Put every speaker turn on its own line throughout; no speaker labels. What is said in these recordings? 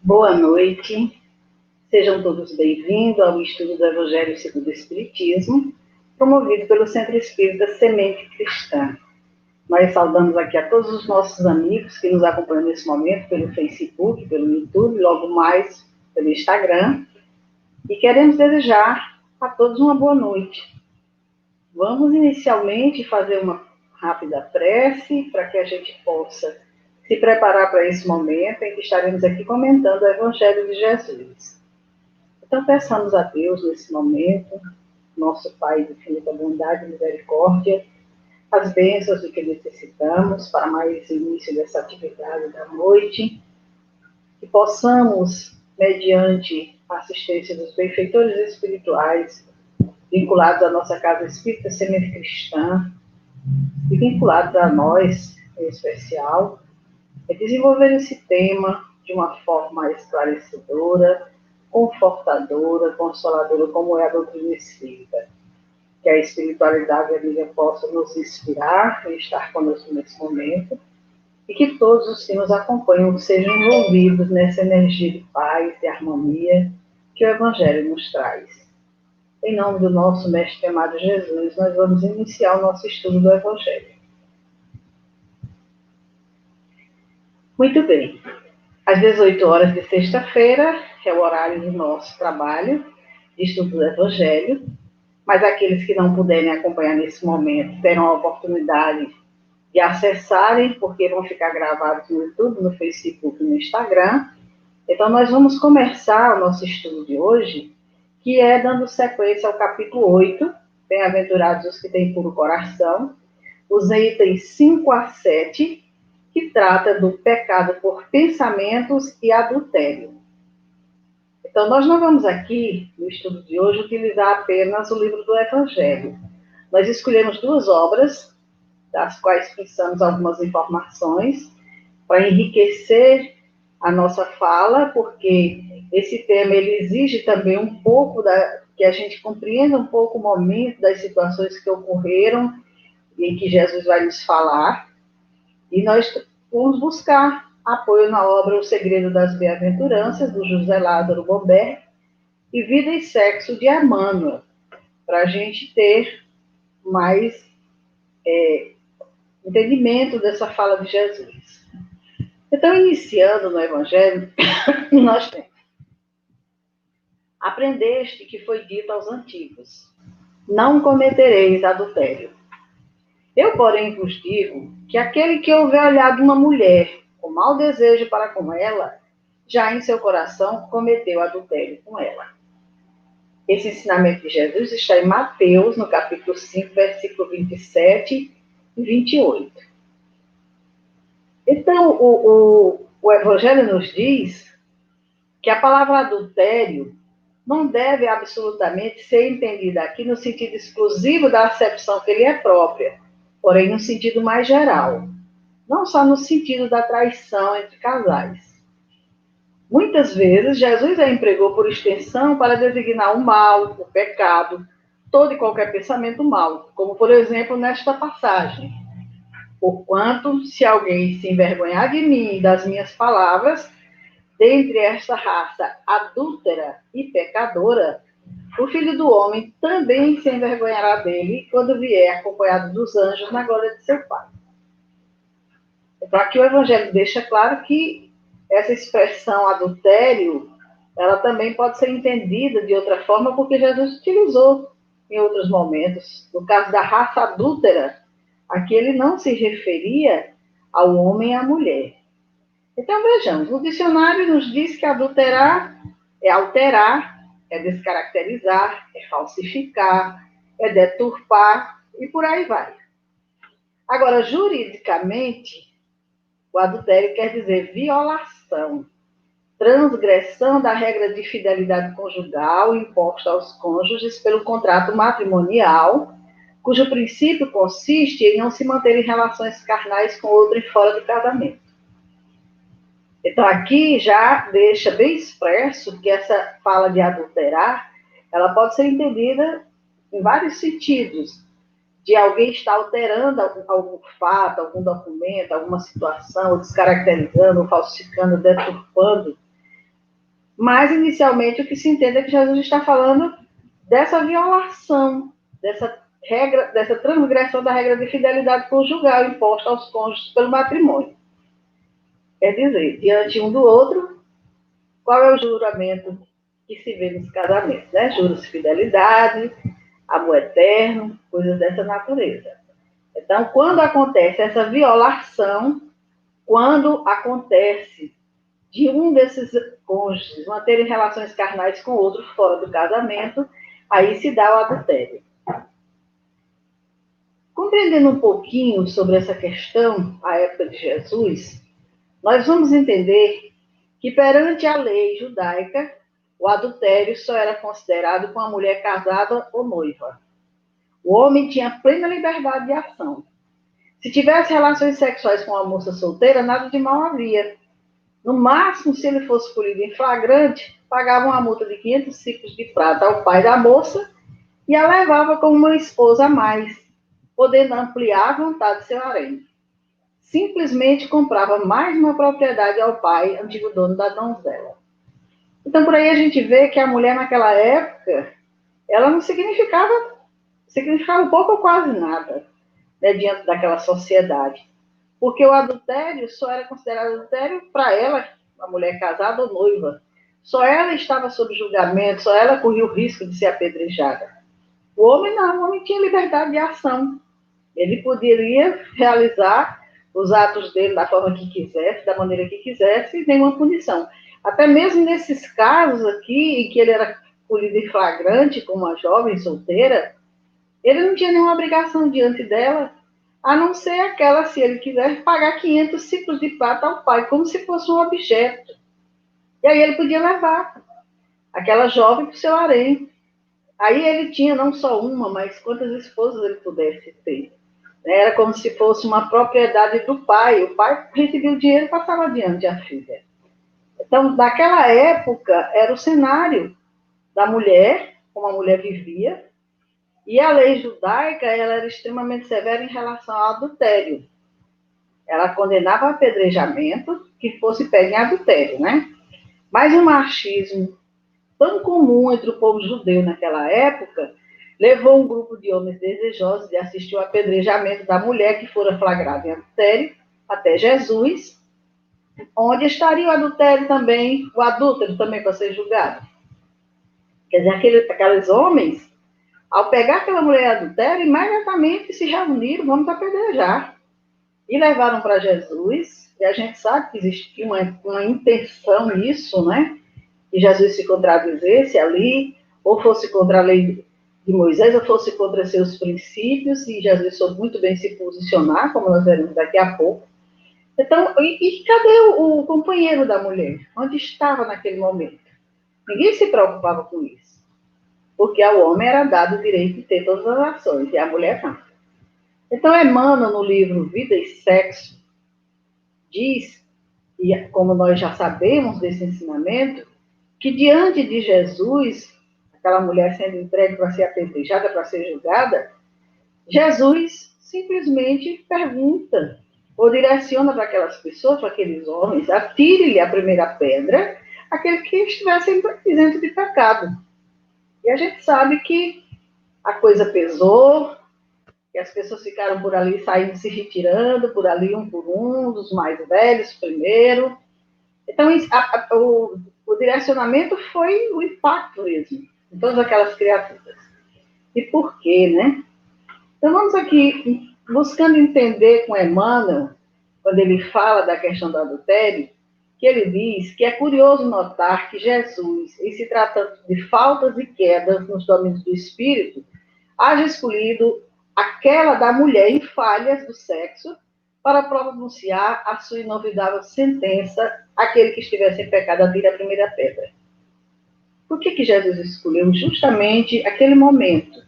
Boa noite, sejam todos bem-vindos ao estudo do Evangelho segundo o Espiritismo, promovido pelo Centro Espírita Semente Cristã. Nós saudamos aqui a todos os nossos amigos que nos acompanham nesse momento pelo Facebook, pelo YouTube, logo mais pelo Instagram, e queremos desejar a todos uma boa noite. Vamos inicialmente fazer uma rápida prece para que a gente possa se preparar para esse momento em que estaremos aqui comentando o Evangelho de Jesus. Então, peçamos a Deus nesse momento, nosso Pai de infinita bondade e misericórdia, as bênçãos do que necessitamos para mais início dessa atividade da noite, que possamos, mediante a assistência dos benfeitores espirituais, vinculados à nossa Casa Espírita Semente Cristã, e vinculados a nós, em especial, desenvolver esse tema de uma forma esclarecedora, confortadora, consoladora, como é a doutrina espírita. Que a espiritualidade amiga possa nos inspirar e estar conosco nesse momento, e que todos os que nos acompanham sejam envolvidos nessa energia de paz e harmonia que o Evangelho nos traz. Em nome do nosso Mestre amado Jesus, nós vamos iniciar o nosso estudo do Evangelho. Muito bem. Às 18 horas de sexta-feira é o horário do nosso trabalho de estudo do Evangelho, mas aqueles que não puderem acompanhar nesse momento terão a oportunidade de acessarem, porque vão ficar gravados no YouTube, no Facebook e no Instagram. Então, nós vamos começar o nosso estudo de hoje, que é dando sequência ao capítulo 8, Bem-aventurados os que têm puro coração, os itens 5 a 7, que trata do pecado por pensamentos e adultério. Então, nós não vamos aqui, no estudo de hoje, utilizar apenas o livro do Evangelho. Nós escolhemos duas obras, das quais pensamos algumas informações, para enriquecer a nossa fala, porque esse tema ele exige também um pouco que a gente compreenda um pouco o momento das situações que ocorreram, em que Jesus vai nos falar, e nós vamos buscar apoio na obra O Segredo das Bem-aventuranças, do José Lázaro Gobert, e Vida e Sexo, de Emmanuel, para a gente ter mais entendimento dessa fala de Jesus. Então, iniciando no Evangelho, nós temos: aprendeste que foi dito aos antigos, não cometereis adultério. Eu, porém, vos digo que aquele que houver olhado uma mulher com mau desejo para com ela, já em seu coração cometeu adultério com ela. Esse ensinamento de Jesus está em Mateus, no capítulo 5, versículo 27 e 28. Então, o Evangelho nos diz que a palavra adultério não deve absolutamente ser entendida aqui no sentido exclusivo da acepção que ele é própria, porém no sentido mais geral, não só no sentido da traição entre casais. Muitas vezes, Jesus a empregou por extensão para designar o mal, o pecado, todo e qualquer pensamento mau, como, por exemplo, nesta passagem. Porquanto, se alguém se envergonhar de mim e das minhas palavras, dentre esta raça adúltera e pecadora, o Filho do Homem também se envergonhará dele quando vier acompanhado dos anjos na glória de seu Pai. Então, aqui o Evangelho deixa claro que essa expressão adultério, ela também pode ser entendida de outra forma, porque Jesus utilizou em outros momentos. No caso da raça adúltera, aqui ele não se referia ao homem e à mulher. Então, vejamos, o dicionário nos diz que adulterar é alterar, é descaracterizar, é falsificar, é deturpar e por aí vai. Agora, juridicamente, o adultério quer dizer violação, transgressão da regra de fidelidade conjugal imposta aos cônjuges pelo contrato matrimonial, cujo princípio consiste em não se manter em relações carnais com outro fora do casamento. Então, aqui já deixa bem expresso que essa fala de adulterar, ela pode ser entendida em vários sentidos, de alguém estar alterando algum fato, algum documento, alguma situação, ou descaracterizando, ou falsificando, deturpando Mas, inicialmente, o que se entende é que Jesus está falando dessa violação, dessa transgressão da regra de fidelidade conjugal imposta aos cônjuges pelo matrimônio. Quer dizer, diante um do outro, qual é o juramento que se vê nos casamentos, né? Juros de fidelidade, amor eterno, coisas dessa natureza. Então, quando acontece essa violação, quando acontece de um desses cônjuges manterem relações carnais com outro fora do casamento, aí se dá o adultério. Compreendendo um pouquinho sobre essa questão, a época de Jesus, nós vamos entender que perante a lei judaica, o adultério só era considerado com a mulher casada ou noiva. O homem tinha plena liberdade de ação. Se tivesse relações sexuais com uma moça solteira, nada de mal havia. No máximo, se ele fosse punido em flagrante, pagava uma multa de 500 ciclos de prata ao pai da moça e a levava como uma esposa a mais, podendo ampliar à vontade seu harém. Simplesmente comprava mais uma propriedade ao pai, antigo dono da donzela. Então, por aí a gente vê que a mulher naquela época, ela não significava pouco ou quase nada, né, diante daquela sociedade. Porque o adultério só era considerado adultério para ela, a mulher casada ou noiva. Só ela estava sob julgamento, só ela corria o risco de ser apedrejada. O homem não, o homem tinha liberdade de ação. Ele poderia realizar os atos dele da forma que quisesse, da maneira que quisesse, sem nenhuma punição. Até mesmo nesses casos aqui, em que ele era punido em flagrante com uma jovem solteira, ele não tinha nenhuma obrigação diante dela, a não ser aquela, se ele quisesse, pagar 500 ciclos de prata ao pai, como se fosse um objeto. E aí ele podia levar aquela jovem para o seu harém. Aí ele tinha não só uma, mas quantas esposas ele pudesse ter. Era como se fosse uma propriedade do pai. O pai recebia o dinheiro e passava adiante a filha. Então, naquela época, era o cenário da mulher, como a mulher vivia, e a lei judaica ela era extremamente severa em relação ao adultério. Ela condenava o apedrejamento que fosse pego em adultério, né? Mas o machismo tão comum entre o povo judeu naquela época levou um grupo de homens desejosos de assistir o apedrejamento da mulher que fora flagrada em adultério até Jesus, onde estaria o adultério também, o adúltero também para ser julgado. Quer dizer, aqueles homens, ao pegar aquela mulher em adultério, imediatamente se reuniram, vamos apedrejar. E levaram para Jesus, e a gente sabe que existia uma intenção nisso, né? Que Jesus se contradizesse ali, ou fosse contra a lei de Moisés, ou fosse contra seus princípios, e Jesus soube muito bem se posicionar, como nós veremos daqui a pouco. Então, e cadê o companheiro da mulher? Onde estava naquele momento? Ninguém se preocupava com isso, porque ao homem era dado o direito de ter todas as ações, e à mulher não. Então, Emmanuel, no livro Vida e Sexo, diz, e como nós já sabemos desse ensinamento, que diante de Jesus, aquela mulher sendo entregue para ser apedrejada, para ser julgada, Jesus simplesmente pergunta ou direciona para aquelas pessoas, para aqueles homens, atire-lhe a primeira pedra, aquele que estivesse isento de pecado. E a gente sabe que a coisa pesou, e as pessoas ficaram por ali, saindo, se retirando, por ali, um por um, dos mais velhos primeiro. Então, o direcionamento foi o impacto mesmo, em todas aquelas criaturas. E por quê, né? Então, vamos aqui, buscando entender com Emmanuel, quando ele fala da questão do adultério, que ele diz que é curioso notar que Jesus, em se tratando de faltas e quedas nos domínios do espírito, haja escolhido aquela da mulher em falhas do sexo para pronunciar a sua inovidável sentença àquele que estivesse em pecado, atire a primeira pedra. Por que Jesus escolheu justamente aquele momento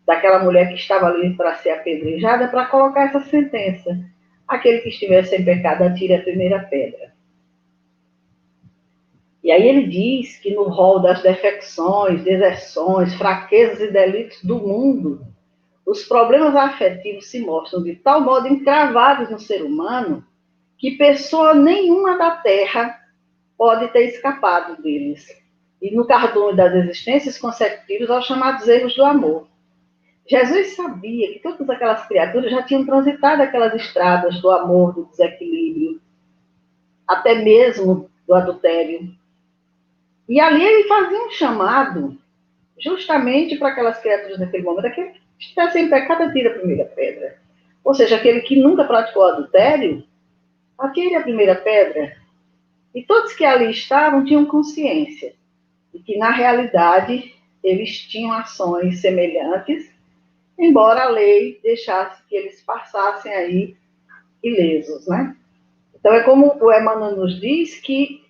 daquela mulher que estava ali para ser apedrejada para colocar essa sentença? Aquele que estivesse em pecado, atire a primeira pedra. E aí ele diz que no rol das defecções, deserções, fraquezas e delitos do mundo, os problemas afetivos se mostram de tal modo encravados no ser humano que pessoa nenhuma da Terra pode ter escapado deles. E no cardume das existências consecutivas aos chamados erros do amor. Jesus sabia que todas aquelas criaturas já tinham transitado aquelas estradas do amor, do desequilíbrio, até mesmo do adultério. E ali ele fazia um chamado justamente para aquelas criaturas naquele momento, aquele que está sem pecado, atira a primeira pedra. Ou seja, aquele que nunca praticou adultério, atire a primeira pedra. E todos que ali estavam tinham consciência de que, na realidade, eles tinham ações semelhantes, embora a lei deixasse que eles passassem aí ilesos, né? Então, é como o Emmanuel nos diz que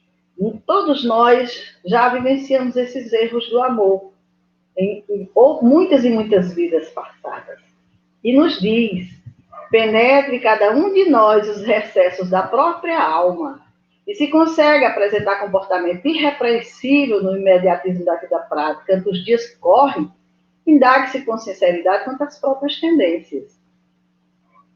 todos nós já vivenciamos esses erros do amor, ou muitas e muitas vidas passadas. E nos diz, penetre cada um de nós os recessos da própria alma, e se consegue apresentar comportamento irrepreensível no imediatismo da vida prática, quando os dias correm, indague-se com sinceridade quanto às próprias tendências.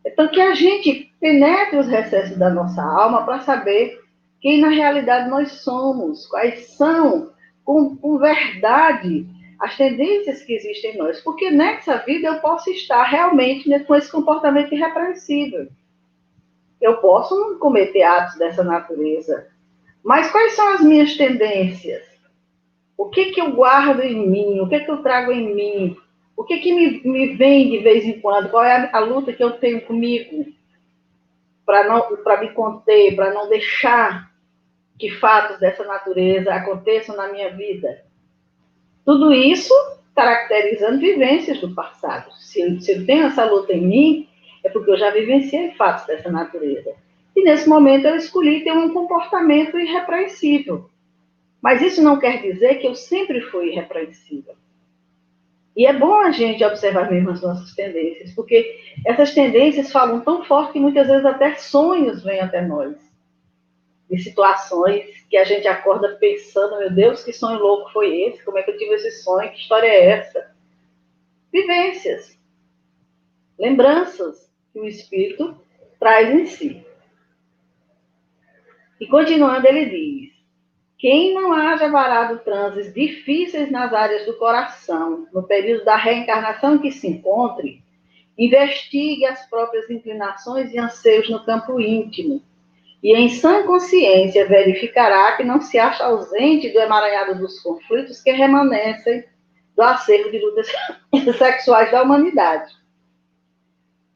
Então, que a gente penetre os recessos da nossa alma para saber quem na realidade nós somos, quais são, com verdade, as tendências que existem em nós. Porque nessa vida eu posso estar realmente com esse comportamento irrepreensível. Eu posso não cometer atos dessa natureza. Mas quais são as minhas tendências? O que eu guardo em mim? O que eu trago em mim? O que me vem de vez em quando? Qual é a luta que eu tenho comigo para me conter, para não deixar que fatos dessa natureza aconteçam na minha vida? Tudo isso caracterizando vivências do passado. Se eu tenho essa luta em mim, é porque eu já vivenciei fatos dessa natureza. E nesse momento eu escolhi ter um comportamento irrepreensível. Mas isso não quer dizer que eu sempre fui irrepreensível. E é bom a gente observar mesmo as nossas tendências, porque essas tendências falam tão forte que muitas vezes até sonhos vêm até nós. De situações que a gente acorda pensando, meu Deus, que sonho louco foi esse? Como é que eu tive esse sonho? Que história é essa? Vivências, lembranças que o espírito traz em si. E continuando, ele diz: quem não haja varado transes difíceis nas áreas do coração, no período da reencarnação em que se encontre, investigue as próprias inclinações e anseios no campo íntimo, e em sã consciência verificará que não se acha ausente do emaranhado dos conflitos que remanescem do acervo de lutas sexuais da humanidade.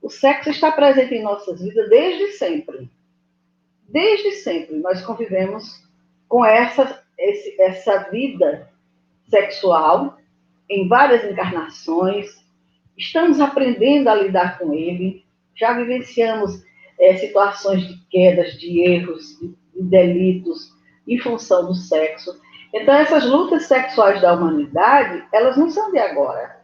O sexo está presente em nossas vidas desde sempre. Desde sempre nós convivemos com essa vida sexual em várias encarnações. Estamos aprendendo a lidar com ele. Já vivenciamos situações de quedas, de erros, de delitos em função do sexo. Então, essas lutas sexuais da humanidade, elas não são de agora,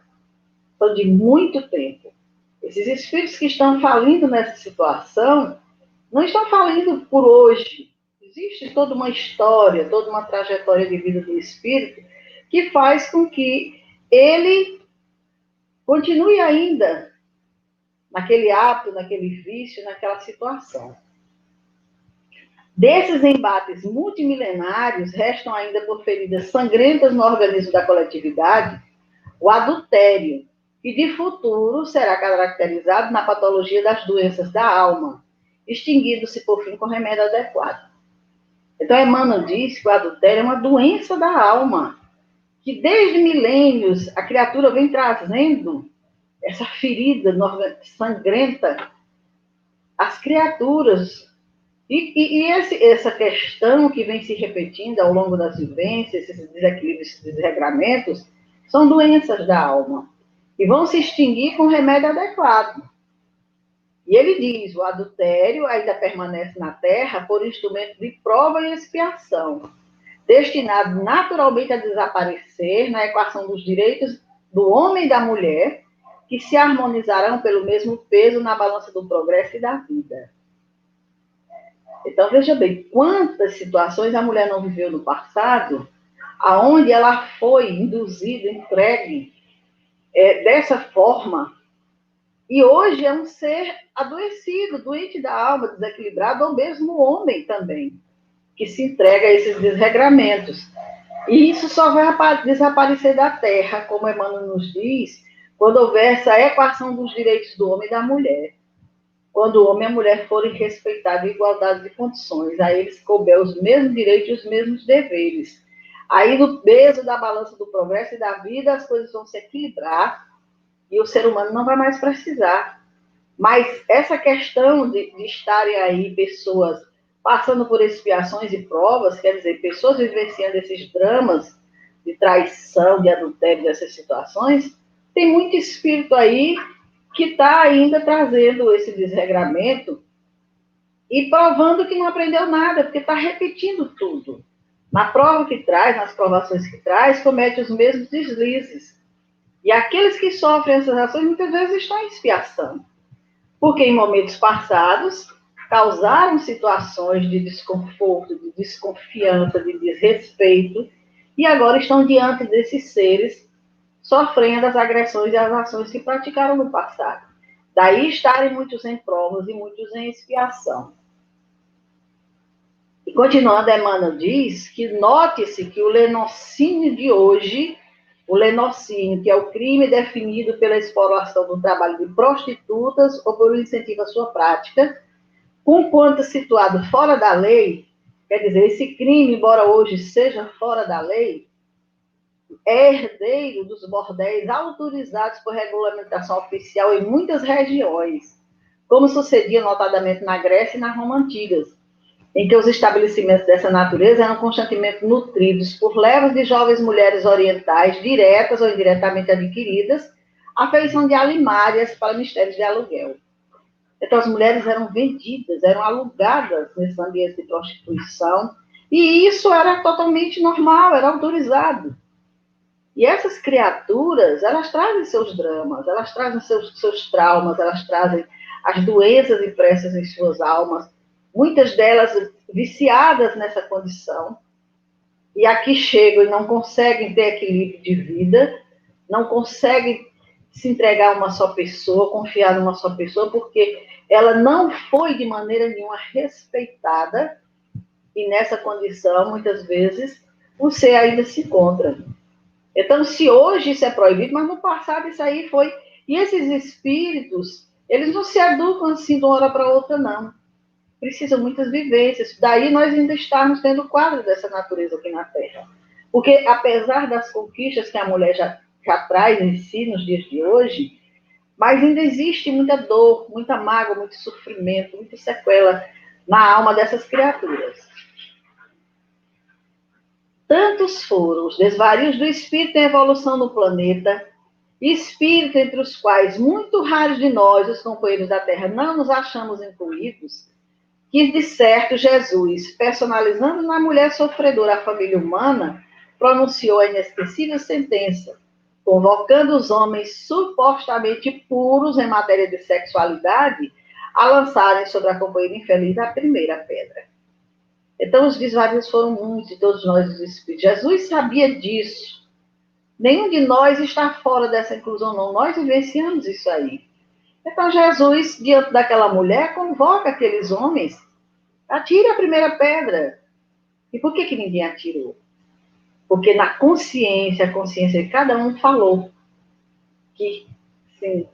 são de muito tempo. Esses espíritos que estão falindo nessa situação não estão falindo por hoje. Existe toda uma história, toda uma trajetória de vida do espírito que faz com que ele continue ainda naquele hábito, naquele vício, naquela situação. Desses embates multimilenários, restam ainda por feridas sangrentas no organismo da coletividade o adultério, que de futuro será caracterizado na patologia das doenças da alma, extinguindo-se por fim com remédio adequado. Então, Emmanuel diz que o adultério é uma doença da alma, que desde milênios a criatura vem trazendo essa ferida sangrenta às criaturas. E essa questão que vem se repetindo ao longo das vivências, esses desequilíbrios, esses desregramentos, são doenças da alma, e vão se extinguir com remédio adequado. E ele diz, o adultério ainda permanece na terra por instrumento de prova e expiação, destinado naturalmente a desaparecer na equação dos direitos do homem e da mulher, que se harmonizarão pelo mesmo peso na balança do progresso e da vida. Então, veja bem, quantas situações a mulher não viveu no passado, aonde ela foi induzida, entregue dessa forma, e hoje é um ser adoecido, doente da alma, desequilibrado, ou mesmo homem também. que se entrega a esses desregramentos. E isso só vai desaparecer da Terra, como Emmanuel nos diz, quando houver essa equação dos direitos do homem e da mulher. Quando o homem e a mulher forem respeitados em igualdade de condições, a eles couber os mesmos direitos e os mesmos deveres. Aí, no peso da balança do progresso e da vida, as coisas vão se equilibrar e o ser humano não vai mais precisar. Mas essa questão de estarem aí pessoas passando por expiações e provas, quer dizer, pessoas vivenciando esses dramas de traição, de adultério, dessas situações, tem muito espírito aí que está ainda trazendo esse desregramento e provando que não aprendeu nada, porque está repetindo tudo. Na prova que traz, nas provações que traz, comete os mesmos deslizes. E aqueles que sofrem essas ações muitas vezes estão em expiação, porque em momentos passados causaram situações de desconforto, de desconfiança, de desrespeito, e agora estão diante desses seres sofrendo as agressões e as ações que praticaram no passado. Daí estarem muitos em provas e muitos em expiação. E continuando, Emmanuel diz que note-se que o lenocínio de hoje, o lenocínio, que é o crime definido pela exploração do trabalho de prostitutas ou pelo incentivo à sua prática, conquanto situado fora da lei, quer dizer, esse crime, embora hoje seja fora da lei, é herdeiro dos bordéis autorizados por regulamentação oficial em muitas regiões, como sucedia notadamente na Grécia e na Roma antigas, em que os estabelecimentos dessa natureza eram constantemente nutridos por levas de jovens mulheres orientais, diretas ou indiretamente adquiridas, à feição de alimárias para mistérios de aluguel. Então, as mulheres eram vendidas, eram alugadas nesse ambiente de prostituição, e isso era totalmente normal, era autorizado. E essas criaturas, elas trazem seus dramas, elas trazem seus traumas, elas trazem as doenças impressas em suas almas, muitas delas viciadas nessa condição, e aqui chegam e não conseguem ter equilíbrio de vida, não conseguem se entregar a uma só pessoa, confiar numa só pessoa, porque ela não foi de maneira nenhuma respeitada, e nessa condição, muitas vezes, o ser ainda se encontra. Então, se hoje isso é proibido, mas no passado isso aí foi... E esses espíritos, eles não se educam assim de uma hora para outra, não. Precisam muitas vivências. Daí nós ainda estamos tendo quadro dessa natureza aqui na Terra. Porque, apesar das conquistas que a mulher já traz em si nos dias de hoje, mas ainda existe muita dor, muita mágoa, muito sofrimento, muita sequela na alma dessas criaturas. Tantos foram os desvarios do espírito em evolução no planeta, espírito entre os quais muito raros de nós, os companheiros da Terra, não nos achamos incluídos, que, de certo, Jesus, personalizando na mulher sofredora a família humana, pronunciou a inesquecível sentença, convocando os homens supostamente puros em matéria de sexualidade a lançarem sobre a companheira infeliz a primeira pedra. Então, os desvarios foram muitos, de todos nós, os espíritos. Jesus sabia disso. Nenhum de nós está fora dessa inclusão, não. Nós vivenciamos isso aí. Então, Jesus, diante daquela mulher, convoca aqueles homens, atire a primeira pedra. E por que ninguém atirou? Porque na consciência, a consciência de cada um falou que, sim,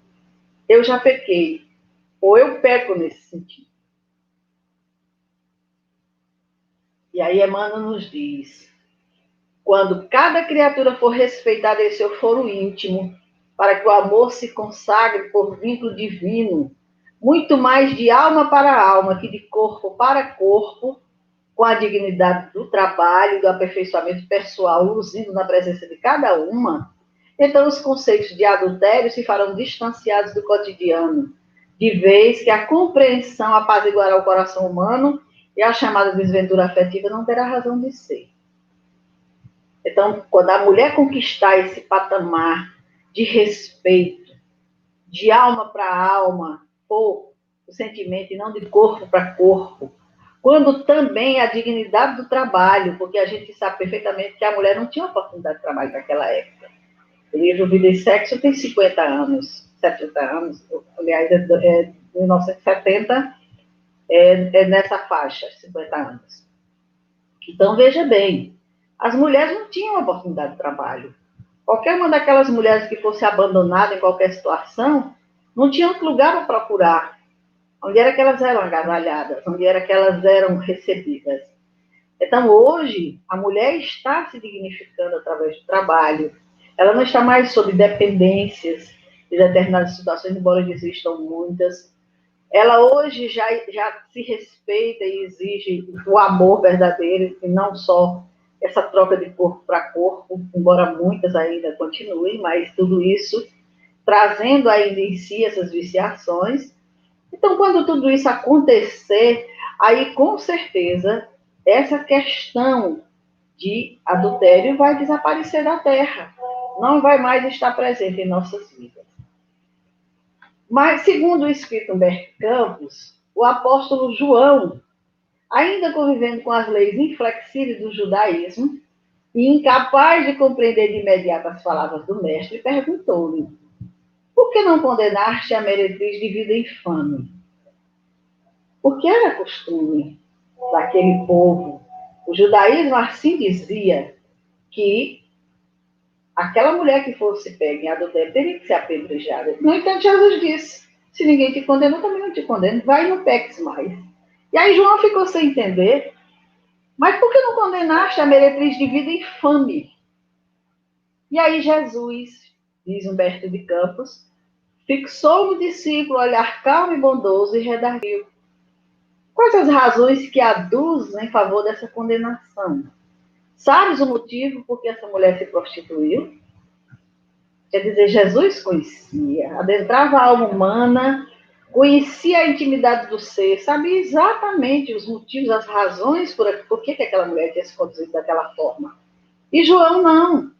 eu já pequei, ou eu peco nesse sentido. E aí Emmanuel nos diz, quando cada criatura for respeitada em seu foro íntimo, para que o amor se consagre por vínculo divino, muito mais de alma para alma que de corpo para corpo, com a dignidade do trabalho, do aperfeiçoamento pessoal, luzindo na presença de cada uma, então os conceitos de adultério se farão distanciados do cotidiano, de vez que a compreensão apaziguará o coração humano e a chamada desventura afetiva não terá razão de ser. Então, quando a mulher conquistar esse patamar de respeito, de alma para alma, ou o sentimento, e não de corpo para corpo, quando também a dignidade do trabalho, porque a gente sabe perfeitamente que a mulher não tinha oportunidade de trabalho naquela época. O livro Vida e Sexo tem 50 anos, 70 anos, aliás, é 1970, é nessa faixa, 50 anos. Então, veja bem, as mulheres não tinham oportunidade de trabalho. Qualquer uma daquelas mulheres que fosse abandonada em qualquer situação, não tinha outro lugar para procurar. Onde era que elas eram agasalhadas? Onde era que elas eram recebidas? Então, hoje, a mulher está se dignificando através do trabalho. Ela não está mais sob dependências de determinadas situações, embora existam muitas. Ela hoje já se respeita e exige o amor verdadeiro, e não só essa troca de corpo para corpo, embora muitas ainda continuem, mas tudo isso trazendo ainda em si essas viciações. Então, quando tudo isso acontecer, aí com certeza essa questão de adultério vai desaparecer da terra, não vai mais estar presente em nossas vidas. Mas, segundo o Espírito Humberto Campos, o apóstolo João, ainda convivendo com as leis inflexíveis do judaísmo e incapaz de compreender de imediato as palavras do mestre, perguntou-lhe: por que não condenaste a meretriz de vida infame? Porque era costume daquele povo. O judaísmo assim dizia que aquela mulher que fosse pega em adultério teria que ser apedrejada. No entanto, Jesus disse: se ninguém te condenou, também não te condeno, vai e não peques mais. E aí João ficou sem entender, mas por que não condenaste a meretriz de vida infame? E aí Jesus, diz Humberto de Campos, fixou no discípulo o olhar calmo e bondoso e redarguiu: quais as razões que aduzem em favor dessa condenação? Sabes o motivo por que essa mulher se prostituiu? Quer dizer, Jesus conhecia, adentrava a alma humana, conhecia a intimidade do ser, sabia exatamente os motivos, as razões por que aquela mulher tinha se conduzido daquela forma. E João não.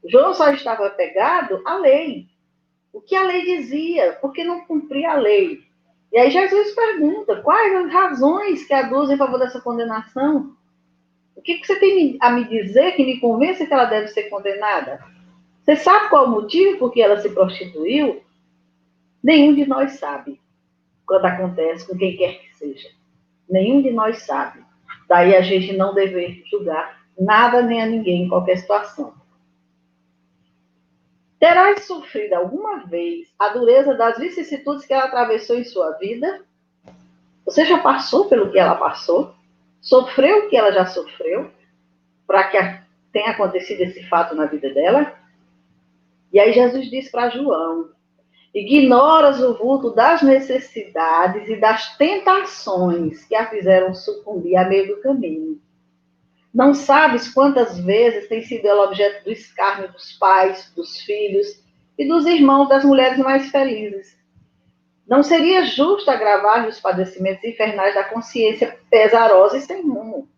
João só estava apegado à lei. O que a lei dizia, porque não cumpria a lei. E aí Jesus pergunta, quais as razões que aduzem em favor dessa condenação? O que você tem a me dizer que me convence que ela deve ser condenada? Você sabe qual o motivo por que ela se prostituiu? Nenhum de nós sabe quando acontece com quem quer que seja. Nenhum de nós sabe. Daí a gente não deve julgar nada nem a ninguém em qualquer situação. Terás sofrido alguma vez a dureza das vicissitudes que ela atravessou em sua vida? Você já passou pelo que ela passou? Sofreu o que ela já sofreu? Para que tenha acontecido esse fato na vida dela? E aí Jesus diz para João: ignoras o vulto das necessidades e das tentações que a fizeram sucumbir a meio do caminho. Não sabes quantas vezes tem sido ela objeto do escárnio dos pais, dos filhos e dos irmãos das mulheres mais felizes. Não seria justo agravar os padecimentos infernais da consciência pesarosa e sem rumo.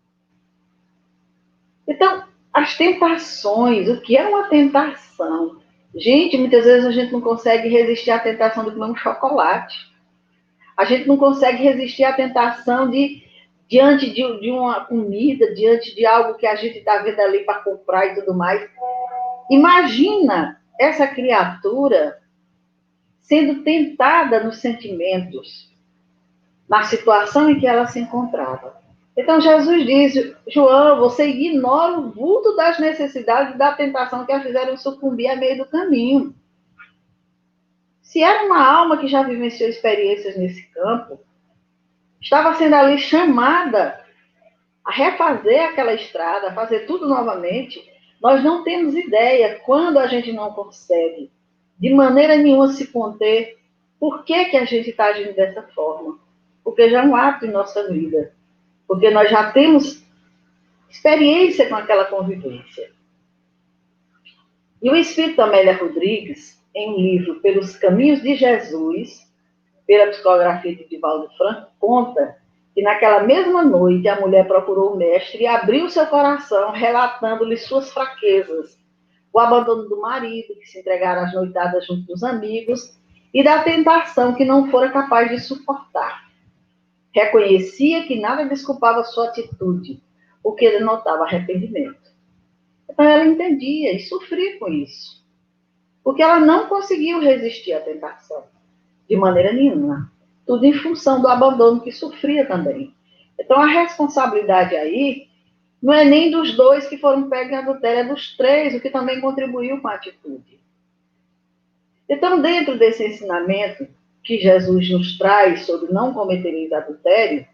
Então, as tentações, o que é uma tentação? Gente, muitas vezes a gente não consegue resistir à tentação de comer um chocolate. A gente não consegue resistir à tentação de, diante de uma comida, diante de algo que a gente está vendo ali para comprar e tudo mais. Imagina essa criatura sendo tentada nos sentimentos, na situação em que ela se encontrava. Então Jesus diz: João, você ignora o vulto das necessidades e da tentação que a fizeram sucumbir a meio do caminho. Se era uma alma que já vivenciou experiências nesse campo, estava sendo ali chamada a refazer aquela estrada, a fazer tudo novamente, nós não temos ideia quando a gente não consegue, de maneira nenhuma, se conter. Por que a gente está agindo dessa forma? Porque já é um ato em nossa vida. Porque nós já temos experiência com aquela convivência. E o Espírito Amélia Rodrigues, em um livro Pelos Caminhos de Jesus, pela psicografia de Divaldo Franco, conta que naquela mesma noite a mulher procurou o mestre e abriu seu coração, relatando-lhe suas fraquezas, o abandono do marido, que se entregara às noitadas junto dos amigos, e da tentação que não fora capaz de suportar. Reconhecia que nada desculpava sua atitude, porque ele notava arrependimento. Então ela entendia e sofria com isso, porque ela não conseguiu resistir à tentação, de maneira nenhuma. Tudo em função do abandono que sofria também. Então a responsabilidade aí Não é nem dos dois que foram pegos em adultério, é dos três, o que também contribuiu com a atitude. Então, dentro desse ensinamento que Jesus nos traz sobre não cometereis adultério,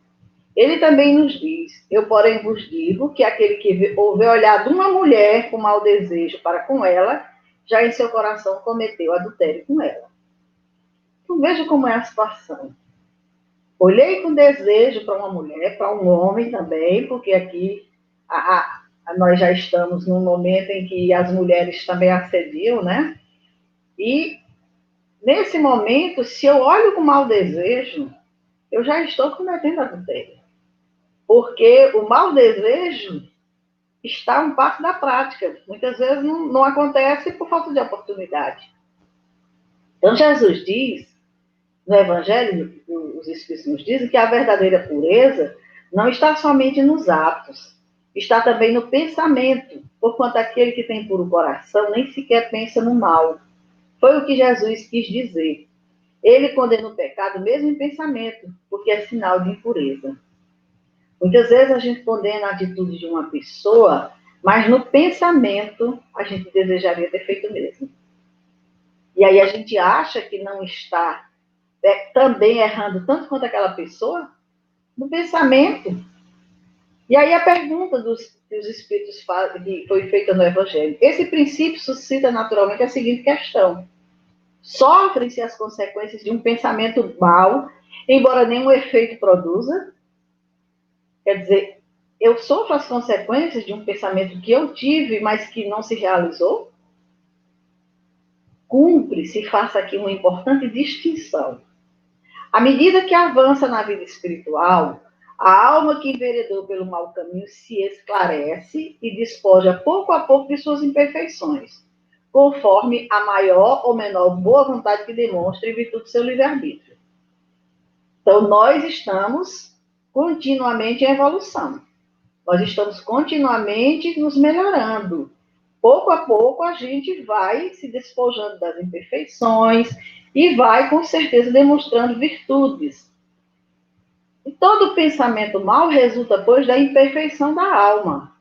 ele também nos diz: eu, porém, vos digo que aquele que houver olhado uma mulher com mau desejo para com ela, já em seu coração cometeu adultério com ela. Então, veja como é a situação. Olhei com desejo para uma mulher, para um homem também, porque aqui nós já estamos num momento em que as mulheres também assediam, né? E nesse momento, se eu olho com mau desejo, eu já estou cometendo adultério. Porque o mau desejo está um passo da prática. Muitas vezes não acontece por falta de oportunidade. Então, Jesus diz, no Evangelho, os Espíritos nos dizem que a verdadeira pureza não está somente nos atos, está também no pensamento, porquanto aquele que tem puro coração nem sequer pensa no mal. Foi o que Jesus quis dizer. Ele condena o pecado mesmo em pensamento, porque é sinal de impureza. Muitas vezes a gente condena a atitude de uma pessoa, mas no pensamento a gente desejaria ter feito o mesmo. E aí a gente acha que não está também errando tanto quanto aquela pessoa no pensamento. E aí a pergunta que os espíritos fazem, que foi feita no Evangelho. Esse princípio suscita naturalmente a seguinte questão: sofrem-se as consequências de um pensamento mau, embora nenhum efeito produza? Quer dizer, eu sofro as consequências de um pensamento que eu tive, mas que não se realizou? Cumpre-se, faça aqui uma importante distinção. À medida que avança na vida espiritual, a alma que enveredou pelo mau caminho se esclarece e despoja pouco a pouco de suas imperfeições, conforme a maior ou menor boa vontade que demonstre em virtude do seu livre-arbítrio. Então, nós estamos continuamente em evolução. Nós estamos continuamente nos melhorando. Pouco a pouco a gente vai se despojando das imperfeições e vai, com certeza, demonstrando virtudes. E todo pensamento mau resulta, pois, da imperfeição da alma.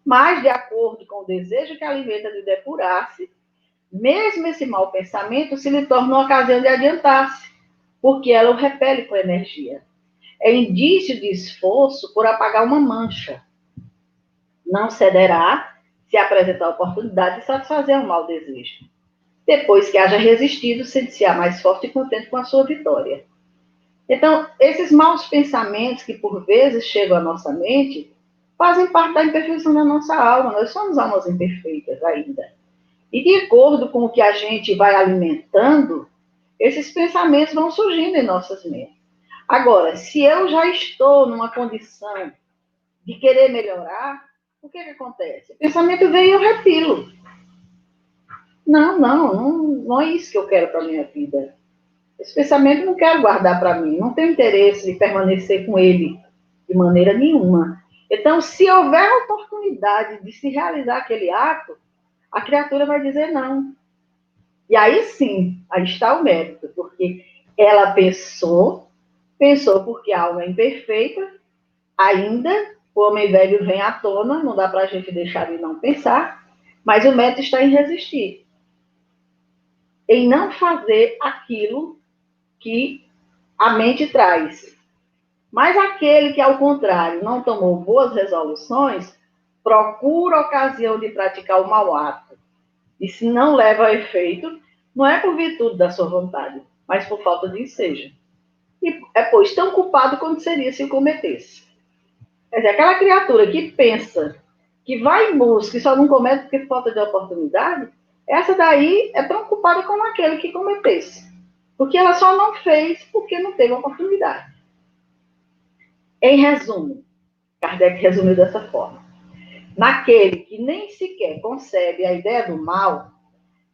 Mas, de acordo com o desejo que alimenta de depurar-se, mesmo esse mau pensamento se lhe torna uma ocasião de adiantar-se, porque ela o repele com energia. É indício de esforço por apagar uma mancha. Não cederá se apresentar a oportunidade de satisfazer o mau desejo. Depois que haja resistido, sentir-se-á mais forte e contente com a sua vitória. Então, esses maus pensamentos que por vezes chegam à nossa mente fazem parte da imperfeição da nossa alma. Nós somos almas imperfeitas ainda. E de acordo com o que a gente vai alimentando, esses pensamentos vão surgindo em nossas mentes. Agora, se eu já estou numa condição de querer melhorar, o que acontece? O pensamento vem e eu repilo. Não é isso que eu quero para a minha vida. Esse pensamento não quero guardar para mim, não tenho interesse de permanecer com ele de maneira nenhuma. Então, se houver oportunidade de se realizar aquele ato, a criatura vai dizer não. E aí sim, aí está o mérito, porque ela pensou porque a alma é imperfeita, ainda o homem velho vem à tona, não dá para a gente deixar de não pensar, mas o mérito está em resistir, em não fazer aquilo que a mente traz. Mas aquele que, ao contrário, não tomou boas resoluções, procura ocasião de praticar o mau ato. E se não leva a efeito, não é por virtude da sua vontade, mas por falta de ensejo. E é, pois, tão culpado quanto seria se o cometesse. Quer dizer, aquela criatura que pensa, que vai em busca e só não comete porque falta de oportunidade, essa daí é tão culpada como aquele que cometesse. Porque ela só não fez porque não teve oportunidade. Em resumo, Kardec resumiu dessa forma: naquele que nem sequer concebe a ideia do mal,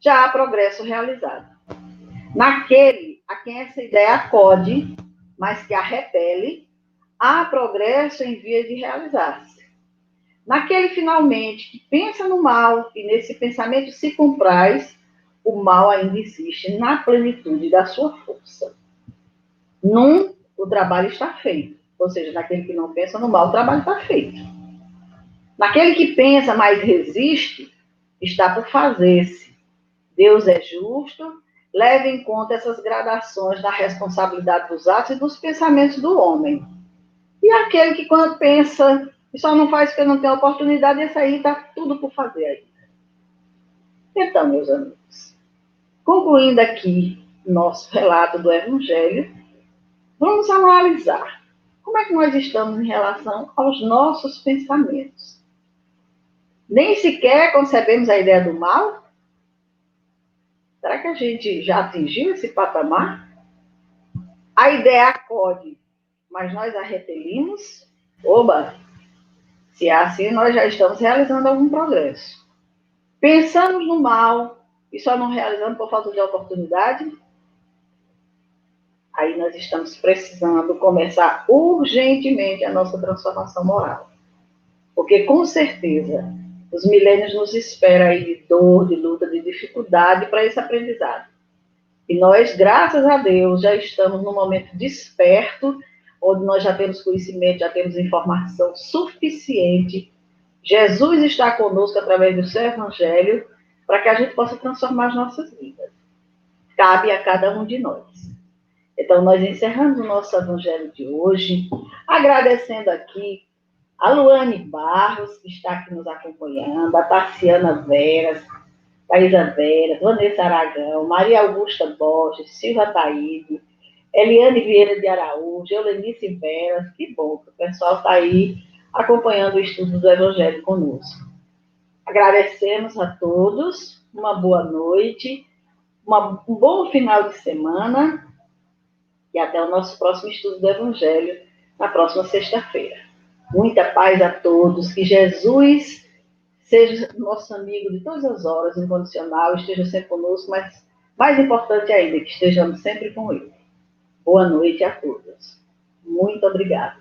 já há progresso realizado. Naquele a quem essa ideia acode, mas que a repele, há progresso em via de realizar-se. Naquele, finalmente, que pensa no mal e nesse pensamento se compraz, o mal ainda existe na plenitude da sua força. O trabalho está feito. Ou seja, naquele que não pensa no mal, o trabalho está feito. Naquele que pensa, mas resiste, está por fazer-se. Deus é justo, leva em conta essas gradações da responsabilidade dos atos e dos pensamentos do homem. E aquele que quando pensa e só não faz porque não tem oportunidade, esse aí está tudo por fazer aí. Então, meus amigos, concluindo aqui nosso relato do Evangelho, vamos analisar como é que nós estamos em relação aos nossos pensamentos. Nem sequer concebemos a ideia do mal? Será que a gente já atingiu esse patamar? A ideia acode, mas nós a repelimos? Oba! Se é assim, nós já estamos realizando algum progresso. Pensamos no mal e só não realizamos por falta de oportunidade? Aí nós estamos precisando começar urgentemente a nossa transformação moral. Porque, com certeza, os milênios nos esperam aí de dor, de luta, de dificuldade para esse aprendizado. E nós, graças a Deus, já estamos num momento desperto, onde nós já temos conhecimento, já temos informação suficiente. Jesus está conosco através do seu Evangelho para que a gente possa transformar as nossas vidas. Cabe a cada um de nós. Então, nós encerramos o nosso Evangelho de hoje, agradecendo aqui a Luane Barros, que está aqui nos acompanhando, a Tarciana Veras, Thaisa Veras, Vanessa Aragão, Maria Augusta Borges, Silva Taíde, Eliane Vieira de Araújo, Eulenice Veras. Que bom que o pessoal está aí acompanhando o estudo do Evangelho conosco. Agradecemos a todos, uma boa noite, um bom final de semana e até o nosso próximo estudo do Evangelho, na próxima sexta-feira. Muita paz a todos, que Jesus seja nosso amigo de todas as horas, incondicional, esteja sempre conosco, mas mais importante ainda, que estejamos sempre com Ele. Boa noite a todos. Muito obrigada.